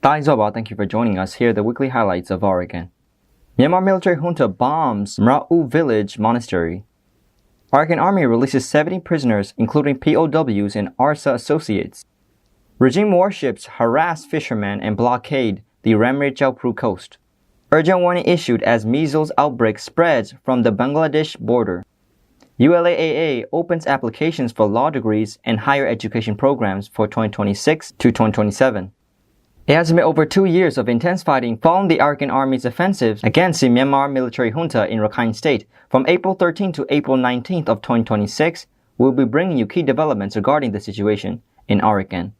Thank you for joining us. Here are the weekly highlights of Arakan. Myanmar military junta bombs Mrauk-U village monastery. Arakan Army releases 70 prisoners, including POWs and ARSA-associates. Regime warships harass fishermen and blockade the Ramree Kyaukphyu coast. Urgent warning issued as measles outbreak spreads from the Bangladesh border. ULA opens applications for law degrees and higher education programs for 2026 to 2027. It has been over 2 years of intense fighting following the Arakan Army's offensive against the Myanmar military junta in Rakhine State. From April 13 to April 19th of 2026, we'll be bringing you key developments regarding the situation in Arakan.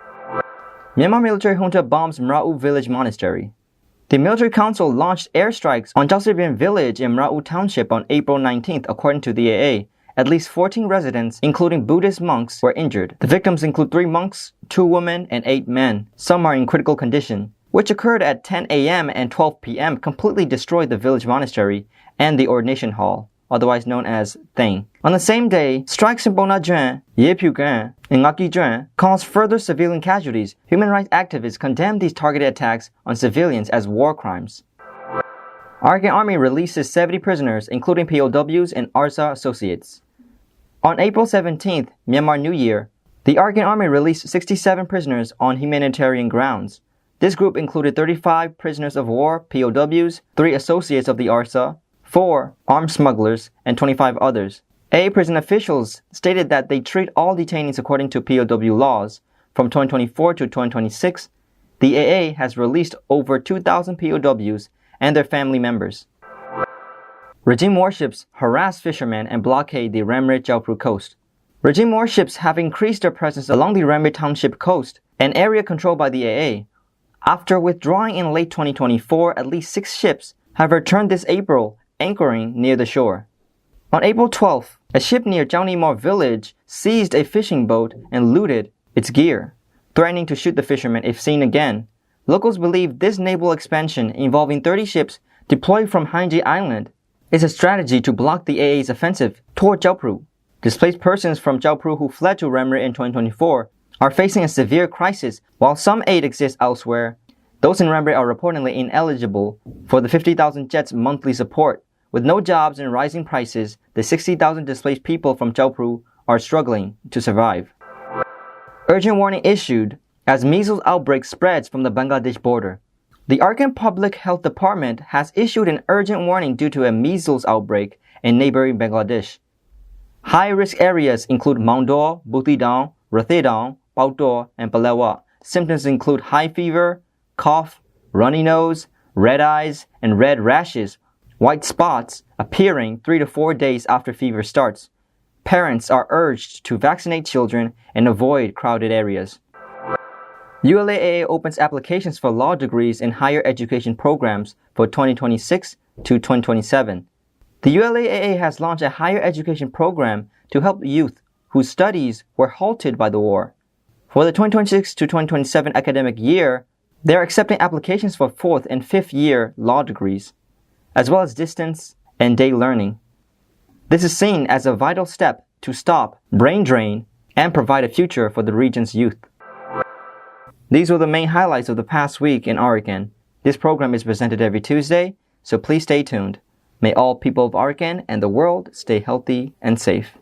Myanmar military junta bombs Mrauk-U village monastery. The military council launched airstrikes on Kyaukphyu village in Mrauk-U township on April 19th, according to the AA. At least 14 residents, including Buddhist monks, were injured. The victims include 3 monks, 2 women, and 8 men. Some are in critical condition, which occurred at 10 a.m. and 12 p.m. completely destroyed the village monastery and the ordination hall, otherwise known as Thing. On the same day, strikes in Bonajuen, Yepyugan, and Ngakijuen caused further civilian casualties. Human rights activists condemned these targeted attacks on civilians as war crimes. Arakan Army releases 70 prisoners, including POWs and ARSA-associates. On April 17th, Myanmar New Year, the Arakan Army released 67 prisoners on humanitarian grounds. This group included 35 prisoners of war, POWs, 3 associates of the ARSA, 4 armed smugglers, and 25 others. AA prison officials stated that they treat all detainees according to POW laws. From 2024 to 2026, the AA has released over 2,000 POWs and their family members. Regime warships harass fishermen and blockade the Ramree Kyaukphyu coast. Regime warships have increased their presence along the Ramree township coast, an area controlled by the AA. After withdrawing in late 2024, at least 6 ships have returned this April, anchoring near the shore. On April 12th, a ship near Jaunimor village seized a fishing boat and looted its gear, threatening to shoot the fishermen if seen again. Locals believe this naval expansion, involving 30 ships deployed from Haenji Island, is a strategy to block the AA's offensive toward Kyaukphyu. Displaced persons from Kyaukphyu who fled to Ramree in 2024 are facing a severe crisis. While some aid exists elsewhere, those in Ramree are reportedly ineligible for the 50,000 jets monthly support. With no jobs and rising prices, the 60,000 displaced people from Kyaukphyu are struggling to survive. Urgent warning issued as measles outbreak spreads from the Bangladesh border. The Arakan Public Health Department has issued an urgent warning due to a measles outbreak in neighboring Bangladesh. High-risk areas include Maungdaw, Buthidaung, Rathidaung, Pautdaw, and Palawa. Symptoms include high fever, cough, runny nose, red eyes, and red rashes, white spots appearing 3 to 4 days after fever starts. Parents are urged to vaccinate children and avoid crowded areas. ULA opens applications for law degrees and higher education programs for 2026 to 2027. The ULA has launched a higher education program to help youth whose studies were halted by the war. For the 2026 to 2027 academic year, they are accepting applications for 4th and 5th year law degrees, as well as distance and day learning. This is seen as a vital step to stop brain drain and provide a future for the region's youth. These were the main highlights of the past week in Arakan. This program is presented every Tuesday, so please stay tuned. May all people of Arakan and the world stay healthy and safe.